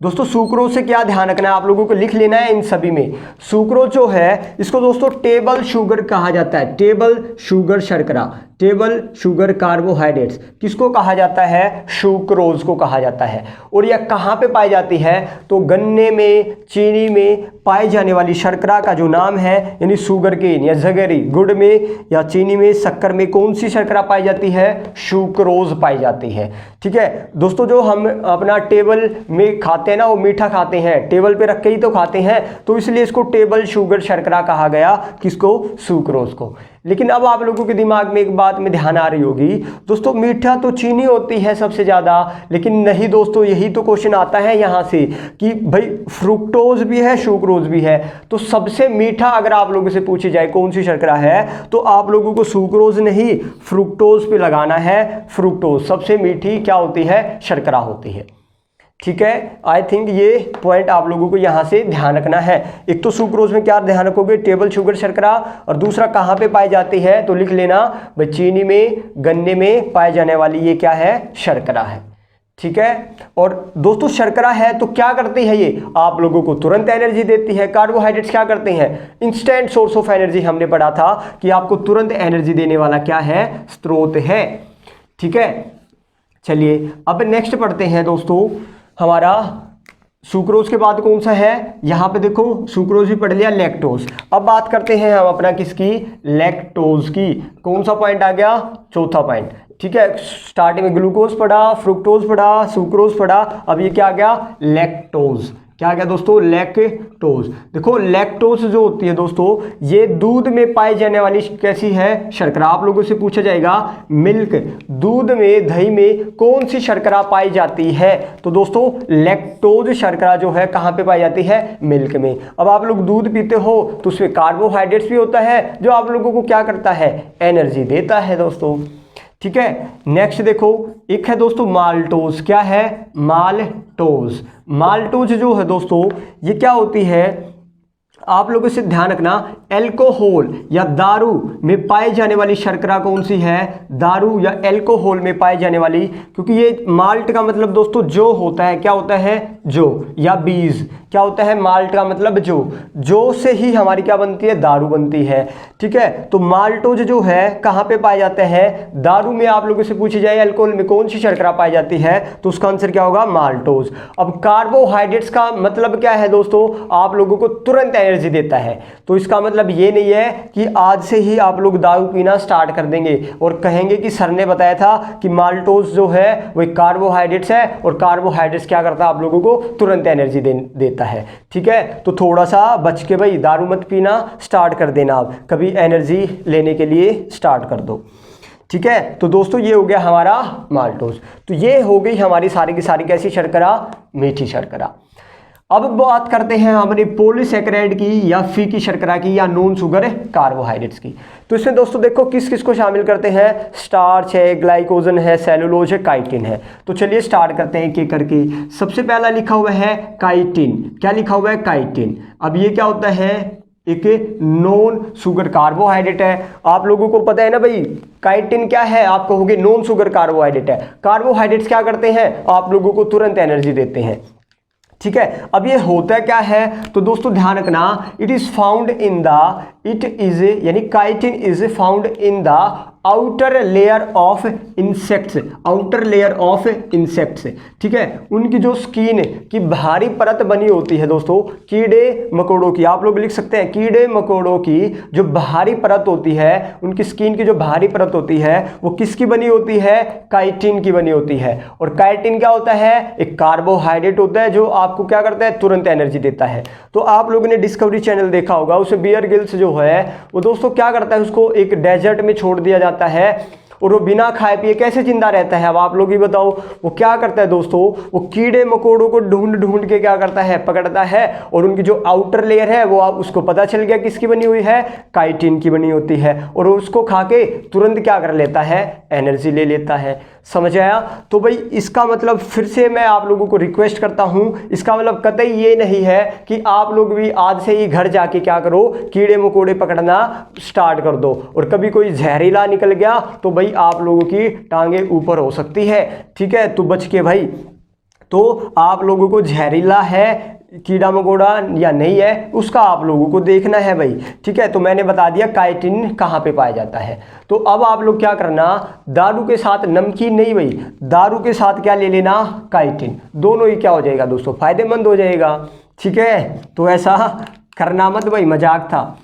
दोस्तों सुक्रोज से क्या ध्यान रखना है, आप लोगों को लिख लेना है इन सभी में। सुक्रोज जो है इसको दोस्तों टेबल शुगर कहा जाता है, टेबल शुगर शर्करा, टेबल शुगर कार्बोहाइड्रेट्स किसको कहा जाता है? सुक्रोज को कहा जाता है। और यह कहाँ पे पाई जाती है? तो गन्ने में, चीनी में पाई जाने वाली शर्करा का जो नाम है, यानी शुगर केन या जगरी, गुड़ में या चीनी में, शक्कर में कौन सी शर्करा पाई जाती है? सुक्रोज पाई जाती है, ठीक है दोस्तों। जो हम अपना टेबल में खाते हैं ना, वो मीठा खाते हैं, टेबल पे रख के ही तो खाते हैं, तो इसलिए इसको टेबल शुगर शर्करा कहा गया, किसको? सुक्रोज को। लेकिन अब आप लोगों के दिमाग में एक बात में ध्यान आ रही होगी दोस्तों, मीठा तो चीनी होती है सबसे ज़्यादा, लेकिन नहीं दोस्तों, यही तो क्वेश्चन आता है यहाँ से कि भाई फ्रुक्टोज भी है, सुक्रोज भी है, तो सबसे मीठा अगर आप लोगों से पूछी जाए कौन सी शर्करा है, तो आप लोगों को सुक्रोज नहीं फ्रुक्टोज पे लगाना है। फ्रुक्टोज सबसे मीठी क्या होती है? शर्करा होती है, ठीक है, आई थिंक ये पॉइंट आप लोगों को यहाँ से ध्यान रखना है। एक तो सुक्रोज में क्या ध्यान रखोगे, टेबल शुगर शर्करा, और दूसरा कहाँ पे पाई जाती है, तो लिख लेना भाई चीनी में, गन्ने में पाए जाने वाली ये क्या है, शर्करा है। ठीक है, और दोस्तों शर्करा है तो क्या करती है, ये आप लोगों को तुरंत एनर्जी देती है। कार्बोहाइड्रेट्स क्या करते हैं, इंस्टेंट सोर्स ऑफ एनर्जी, हमने पढ़ा था कि आपको तुरंत एनर्जी देने वाला क्या है, स्रोत है। ठीक है, चलिए अब नेक्स्ट पढ़ते हैं दोस्तों, हमारा सुक्रोज के बाद कौन सा है, यहाँ पे देखो सुक्रोज भी पढ़ लिया, लैक्टोज। अब बात करते हैं हम अपना किसकी, लैक्टोज की। कौन सा पॉइंट आ गया, चौथा पॉइंट। ठीक है, स्टार्टिंग में ग्लूकोज पढ़ा, फ्रुक्टोज पढ़ा, सुक्रोज पढ़ा, अब ये क्या आ गया, लैक्टोज। क्या आ गया दोस्तों, लैक्टोज। देखो लैक्टोज जो होती है दोस्तों, ये दूध में पाई जाने वाली कैसी है, शर्करा। आप लोगों से पूछा जाएगा मिल्क, दूध में, दही में कौन सी शर्करा पाई जाती है, तो दोस्तों लैक्टोज शर्करा जो है कहाँ पे पाई जाती है, मिल्क में। अब आप लोग दूध पीते हो तो उसमें कार्बोहाइड्रेट्स भी होता है जो आप लोगों को क्या करता है, एनर्जी देता है दोस्तों। ठीक है, नेक्स्ट देखो, एक है दोस्तों माल्टोज। क्या है, माल्टोज। माल्टोज जो है दोस्तों, ये क्या होती है, आप लोगों से ध्यान रखना, एल्कोहल या दारू में पाई जाने वाली शर्करा कौन सी है, दारू या एल्कोहल में पाई जाने वाली, क्योंकि ये माल्ट का मतलब दोस्तों जो होता है, क्या होता है, जो या बीज। क्या होता है, माल्ट का मतलब जो से ही हमारी क्या बनती है, दारू बनती है। ठीक है, तो माल्टोज जो है कहाँ पे पाए जाते हैं, दारू में। आप लोगों से पूछी जाए एल्कोहल में कौन सी शर्करा पाई जाती है, तो उसका आंसर क्या होगा, माल्टोज। अब कार्बोहाइड्रेट्स का मतलब क्या है दोस्तों, आप लोगों को तुरंत एनर्जी देता है, तो इसका मतलब ये नहीं है कि आज से ही आप लोग दारू पीना स्टार्ट कर देंगे और कहेंगे कि सर ने बताया था कि माल्टोज जो है वो कार्बोहाइड्रेट्स है, और कार्बोहाइड्रेट्स क्या करता है, आप लोगों को तुरंत एनर्जी देता है। ठीक है, तो थोड़ा सा बच के भाई दारू मत पीना, स्टार्ट कर देना, आप कभी एनर्जी लेने के लिए स्टार्ट कर दो। ठीक है, तो दोस्तों ये हो गया हमारा माल्टोज। तो ये हो गई हमारी सारी की सारी कैसी शर्करा, मीठी शर्करा। अब बात करते हैं हमने पॉलीसैकेराइड की या फीकी शर्करा की या नॉन शुगर कार्बोहाइड्रेट्स की। तो इसमें दोस्तों देखो किस किस को शामिल करते हैं, स्टार्च है, ग्लाइकोजन है, सेलुलोज है, काइटिन है। तो चलिए स्टार्ट करते हैं एक एक करके। सबसे पहला लिखा हुआ है काइटिन। क्या लिखा हुआ है, काइटिन। अब ये क्या होता है, एक नॉन शुगर कार्बोहाइड्रेट है। आप लोगों को पता है ना भाई, काइटिन क्या है, आप कहोगे नॉन शुगर कार्बोहाइड्रेट है। कार्बोहाइड्रेट्स क्या करते हैं, आप लोगों को तुरंत एनर्जी देते हैं। ठीक है, अब ये होता क्या है, तो दोस्तों ध्यान रखना, it is found in the, it is यानी chitin is found in the outer layer of insects, outer layer of insects. ठीक है, उनकी जो स्किन की बाहरी परत बनी होती है दोस्तों, कीड़े मकोड़ों की, आप लोग लिख सकते हैं कीड़े मकोड़ों की जो बाहरी परत होती है, उनकी स्किन की जो बाहरी परत होती है वो किसकी बनी होती है, काइटिन की बनी होती है। और काइटिन क्या होता है, एक कार्बोहाइड्रेट होता है जो आपको क्या करता है, तुरंत एनर्जी देता है। तो आप लोगों ने डिस्कवरी चैनल देखा होगा, उसमें बियर गिल्स जो है वो दोस्तों क्या करता है, उसको एक डेजर्ट में छोड़ दिया जाता है और वो बिना खाए पिए कैसे जिंदा रहता है। अब आप लोग ही बताओ, वो क्या करता है दोस्तों, वो कीड़े मकोड़ों को ढूंढ ढूंढ के क्या करता है, पकड़ता है, और उनकी जो आउटर लेयर है वो आप उसको पता चल गया किसकी बनी हुई है, काइटिन की बनी होती है, और उसको खा के तुरंत क्या कर लेता है, एनर्जी ले लेता है। समझ आया। तो भाई इसका मतलब फिर से मैं आप लोगों को रिक्वेस्ट करता हूं, इसका मतलब कतई ये नहीं है कि आप लोग भी आज से ही घर जाके क्या करो, कीड़े मकोड़े पकड़ना स्टार्ट कर दो, और कभी कोई जहरीला निकल गया तो भाई आप लोगों की टांगे ऊपर हो सकती है। ठीक है, तो बच के भाई, तो आप लोगों को जहरीला है कीड़ा मकोड़ा या नहीं है उसका आप लोगों को देखना है भाई। ठीक है, तो मैंने बता दिया काइटिन कहाँ पे पाया जाता है। तो अब आप लोग क्या करना, दारू के साथ नमकीन नहीं भाई, दारू के साथ क्या ले लेना, काइटिन। दोनों ही क्या हो जाएगा दोस्तों, फायदेमंद हो जाएगा। ठीक है, तो ऐसा करना मत भाई, मजाक था।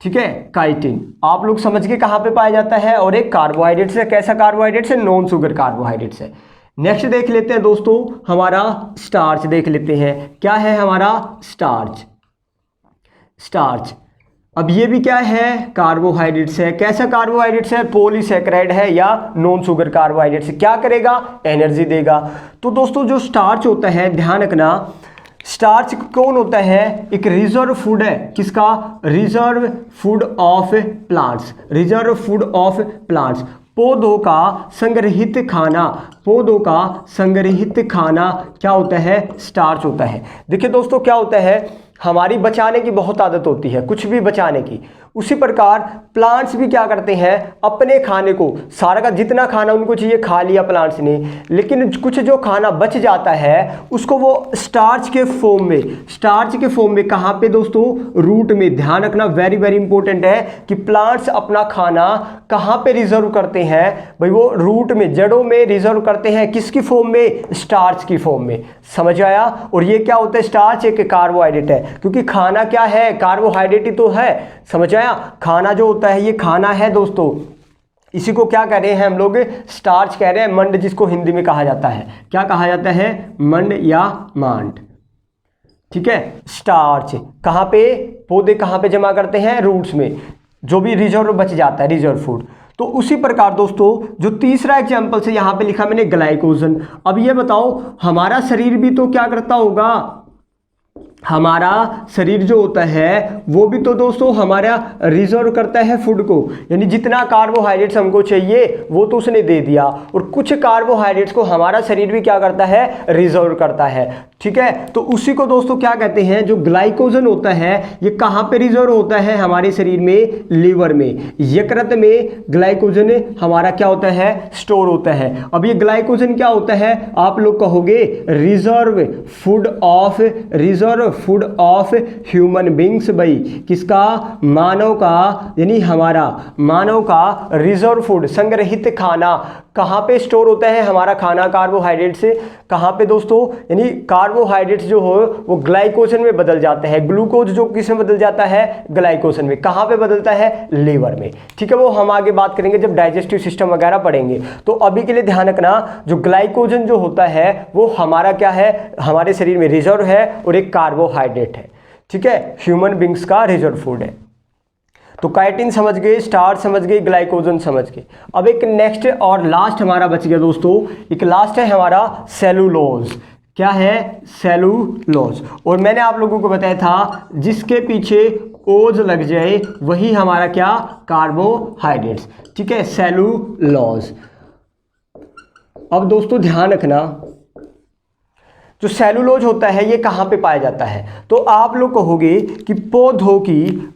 ठीक है, काइटिन आप लोग समझ के कहाँ पे पाया जाता है, और एक कार्बोहाइड्रेट से, कैसा कार्बोहाइड्रेट से, नॉन शुगर कार्बोहाइड्रेट से। नेक्स्ट देख लेते हैं दोस्तों, हमारा स्टार्च देख लेते हैं। क्या है हमारा स्टार्च, स्टार्च। अब ये भी क्या है, कार्बोहाइड्रेट्स है। कैसा कार्बोहाइड्रेट्स है, पॉलीसैकेराइड है या नॉन शुगर कार्बोहाइड्रेट्स। क्या करेगा, एनर्जी देगा। तो दोस्तों जो स्टार्च होता है, ध्यान रखना, स्टार्च कौन होता है, एक रिजर्व फूड है। किसका, reserve food of plants, reserve food of plants. पौधों का संग्रहित खाना, पौधों का संग्रहित खाना क्या होता है? स्टार्च होता है। देखिए दोस्तों, क्या होता है, हमारी बचाने की बहुत आदत होती है, कुछ भी बचाने की। उसी प्रकार प्लांट्स भी क्या करते हैं, अपने खाने को, सारा का जितना खाना उनको चाहिए खा लिया प्लांट्स ने, लेकिन कुछ जो खाना बच जाता है उसको वो स्टार्च के फॉर्म में, स्टार्च के फॉर्म में कहाँ पे दोस्तों? रूट में। ध्यान रखना, वेरी वेरी इंपॉर्टेंट है कि प्लांट्स अपना खाना कहाँ पे रिजर्व करते हैं भाई? वो रूट में, जड़ों में रिजर्व करते हैं। किसकी फॉर्म में? स्टार्च की फॉर्म में। समझ आया? और ये क्या होता है? स्टार्च एक कार्बोहाइड्रेट है, क्योंकि खाना क्या है? कार्बोहाइड्रेट ही तो है। समझ आया? खाना जो होता है ये खाना है दोस्तों, इसी को क्या कह रहे हैं हम लोग? स्टार्च कह रहे हैं, मंड जिसको हिंदी में कहा जाता है। क्या कहा जाता है? मंड या मांड। ठीक है, स्टार्च कहाँ पे? पौधे कहाँ पे जमा करते हैं? रूट्स में, जो भी रिजर्व बच जाता है, रिजर्व फूड। तो उसी प्रकार दोस्तों, जो तीसरा एग्जाम्पल से यहाँ पे लिखा मैंने, ग्लाइकोजन। अब ये बताओ, हमारा शरीर भी तो क्या करता होगा? हमारा शरीर जो होता है वो भी तो दोस्तों हमारा रिजर्व करता है फूड को, यानी जितना कार्बोहाइड्रेट्स हमको चाहिए वो तो उसने दे दिया, और कुछ कार्बोहाइड्रेट्स को हमारा शरीर भी क्या करता है? रिजर्व करता है। ठीक है, तो उसी को दोस्तों क्या कहते हैं? जो ग्लाइकोजन होता है ये कहाँ पे रिजर्व होता है? हमारे शरीर में, लीवर में, यकृत में ग्लाइकोजन हमारा क्या होता है? स्टोर होता है। अब ये ग्लाइकोजन क्या होता है? आप लोग कहोगे reserve food of, reserve food of human beings. भाई किसका? मानव का, यानी हमारा मानव का रिजर्व फूड, संग्रहित खाना कहाँ पे स्टोर होता है? हमारा खाना कार्बोहाइड्रेट से कहाँ पे दोस्तों? यानी कार्बोहाइड्रेट्स जो हो वो ग्लाइकोजन में बदल जाते हैं। ग्लूकोज जो किस में बदल जाता है? ग्लाइकोजन में। कहाँ पे बदलता है? लीवर में। ठीक है, वो हम आगे बात करेंगे जब डाइजेस्टिव सिस्टम वगैरह पढ़ेंगे। तो अभी के लिए ध्यान रखना, जो ग्लाइकोजन जो होता है वो हमारा क्या है? हमारे शरीर में रिजर्व है और एक कार्बोहाइड्रेट है। ठीक है, ह्यूमन बींग्स का रिजर्व फूड है। तो काइटिन समझ गए, स्टार्च समझ गए, ग्लाइकोजन समझ गए। अब एक नेक्स्ट और लास्ट हमारा बच गया दोस्तों, एक लास्ट है हमारा सेलुलोज। क्या है? सेलुलोज। और मैंने आप लोगों को बताया था जिसके पीछे ओज लग जाए वही हमारा क्या? कार्बोहाइड्रेट्स। ठीक है, सेलुलोज। अब दोस्तों ध्यान रखना, जो सेलुलोज होता है ये कहाँ पे पाया जाता है? तो आप लोग कहोगे कि पौधों की,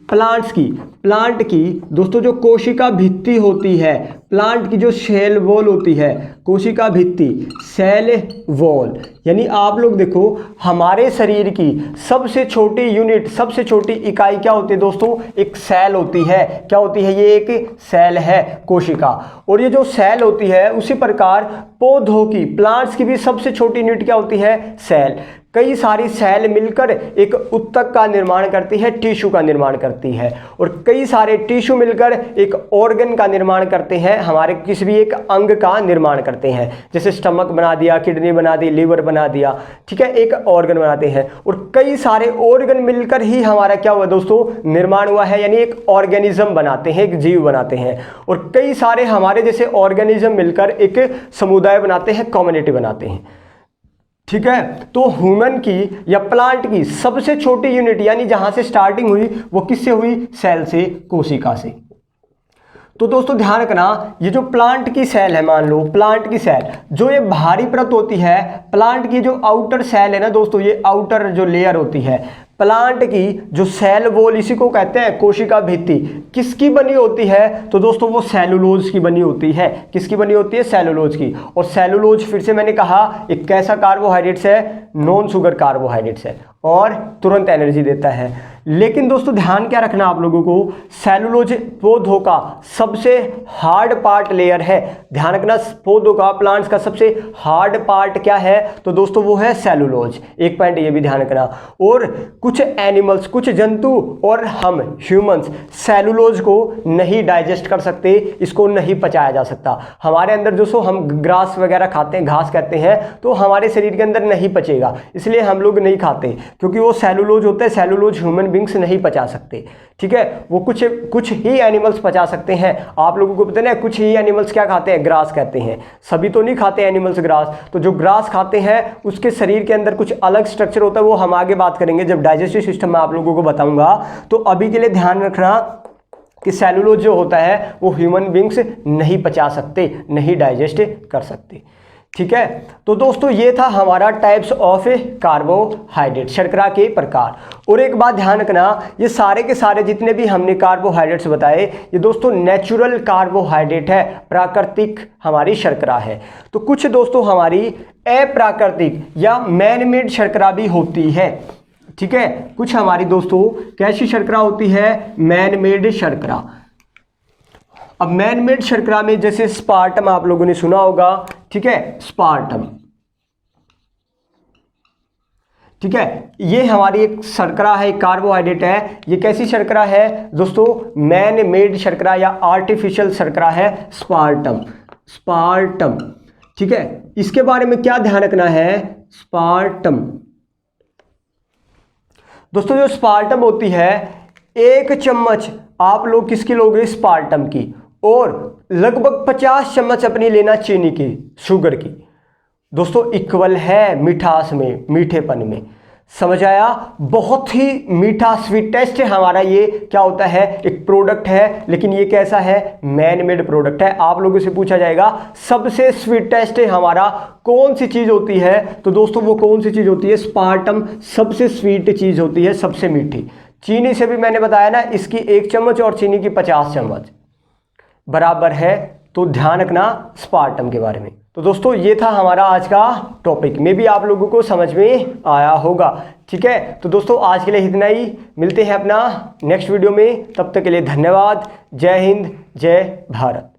प्लांट की दोस्तों जो कोशिका भित्ति होती है, प्लांट की जो सेल वॉल होती है, कोशिका भित्ति, सेल वॉल, यानी आप लोग देखो हमारे शरीर की सबसे छोटी यूनिट, सबसे छोटी इकाई क्या होती है दोस्तों? एक सेल होती है। क्या होती है? ये एक सेल है, कोशिका। और ये जो सेल होती है उसी प्रकार पौधों की, प्लांट्स की भी सबसे छोटी यूनिट क्या होती है? सेल। कई सारी सेल मिलकर एक उत्तक का निर्माण करती है, टिश्यू का निर्माण करती है, और कई सारे टिश्यू मिलकर एक ऑर्गन का निर्माण करते हैं, हमारे किसी भी एक अंग का निर्माण करते हैं। जैसे स्टमक बना दिया, किडनी बना दी, लीवर बना दिया। ठीक है, एक ऑर्गन बनाते हैं, और कई सारे ऑर्गन मिलकर ही हमारा क्या हुआ दोस्तों? निर्माण हुआ है, यानी एक ऑर्गेनिज्म बनाते हैं, एक जीव बनाते हैं। और कई सारे हमारे जैसे ऑर्गेनिज्म मिलकर एक समुदाय बनाते हैं, कम्युनिटी बनाते हैं। ठीक है, तो ह्यूमन की या प्लांट की सबसे छोटी यूनिट, यानी जहां से स्टार्टिंग हुई वो किससे हुई? सेल से, कोशिका से। तो दोस्तों ध्यान रखना, ये जो प्लांट की सेल है, मान लो प्लांट की सेल, जो ये बाहरी परत होती है, प्लांट की जो आउटर सेल है ना दोस्तों, ये आउटर जो लेयर होती है प्लांट की, जो सेल वॉल, इसी को कहते हैं कोशिका भित्ति, किसकी बनी होती है? तो दोस्तों वो सेलुलोज की बनी होती है। किसकी बनी होती है? सेलुलोज की। और सेलुलोज फिर से मैंने कहा एक कैसा कार्बोहाइड्रेट्स है? नॉन शुगर कार्बोहाइड्रेट्स है, और तुरंत एनर्जी देता है। लेकिन दोस्तों ध्यान क्या रखना आप लोगों को, सेलुलोज पौधों का सबसे हार्ड पार्ट लेयर है। ध्यान रखना, पौधों का, प्लांट्स का सबसे हार्ड पार्ट क्या है? तो दोस्तों वो है सेलुलोज। एक पॉइंट ये भी ध्यान रखना। और कुछ एनिमल्स, कुछ जंतु और हम ह्यूमंस सेलुलोज को नहीं डाइजेस्ट कर सकते, इसको नहीं पचाया जा सकता। हमारे अंदर दोस्तों हम ग्रास वगैरह खाते हैं, घास कहते हैं, तो हमारे शरीर के अंदर नहीं पचेगा, इसलिए हम लोग नहीं खाते, क्योंकि वो सेलुलोज होता है। सेलुलोज ह्यूमन बींग्स नहीं पचा सकते। ठीक है, वो कुछ ही एनिमल्स पचा सकते हैं। आप लोगों को पता है कुछ ही एनिमल्स क्या खाते हैं? ग्रास कहते हैं। सभी तो नहीं खाते एनिमल्स ग्रास। तो जो ग्रास खाते हैं उसके शरीर के अंदर कुछ अलग स्ट्रक्चर होता है, वो हम आगे बात करेंगे जब डाइजेस्टिव सिस्टम में आप लोगों को बताऊंगा। तो अभी के लिए ध्यान रखना, कि सेलुलोज जो होता है वो ह्यूमन बींग्स नहीं पचा सकते, नहीं डाइजेस्ट कर सकते। ठीक है, तो दोस्तों ये था हमारा टाइप्स ऑफ कार्बोहाइड्रेट, शर्करा के प्रकार। और एक बात ध्यान रखना, ये सारे के सारे जितने भी हमने कार्बोहाइड्रेट्स बताए ये दोस्तों नेचुरल कार्बोहाइड्रेट है, प्राकृतिक हमारी शर्करा है। तो कुछ दोस्तों हमारी अप्राकृतिक या मैन मेड शर्करा भी होती है। ठीक है, कुछ हमारी दोस्तों कैसी शर्करा होती है, मैन मेड शर्करा। अब मैन मेड शर्करा में जैसे स्पार्टम आप लोगों ने सुना होगा। ठीक है, स्पार्टम, ठीक है, ये हमारी एक शर्करा है, कार्बोहाइड्रेट है। ये कैसी शर्करा है दोस्तों, मैन मेड शर्करा या आर्टिफिशियल शर्करा है, स्पार्टम, स्पार्टम। ठीक है, इसके बारे में क्या ध्यान रखना है, स्पार्टम दोस्तों जो स्पार्टम होती है, 1 चम्मच आप लोग किसकी लोगे, स्पार्टम की, और लगभग 50 चम्मच अपनी लेना चीनी की, शुगर की। दोस्तों इक्वल है मिठास में, मीठेपन में। समझ आया, बहुत ही मीठा स्वीटेस्ट हमारा ये क्या होता है, एक प्रोडक्ट है, लेकिन ये कैसा है, मैन मेड प्रोडक्ट है। आप लोगों से पूछा जाएगा सबसे स्वीटेस्ट हमारा कौन सी चीज होती है, तो दोस्तों वो कौन सी चीज होती है, स्पार्टम सबसे स्वीट चीज होती है, सबसे मीठी। चीनी से भी मैंने बताया ना, इसकी 1 चम्मच और चीनी की 50 चम्मच बराबर है, तो ध्यान रखना स्पार्टम के बारे में। तो दोस्तों ये था हमारा आज का टॉपिक, मे भी आप लोगों को समझ में आया होगा। ठीक है, तो दोस्तों आज के लिए इतना ही, मिलते हैं अपना नेक्स्ट वीडियो में, तब तक के लिए धन्यवाद। जय हिंद, जय भारत।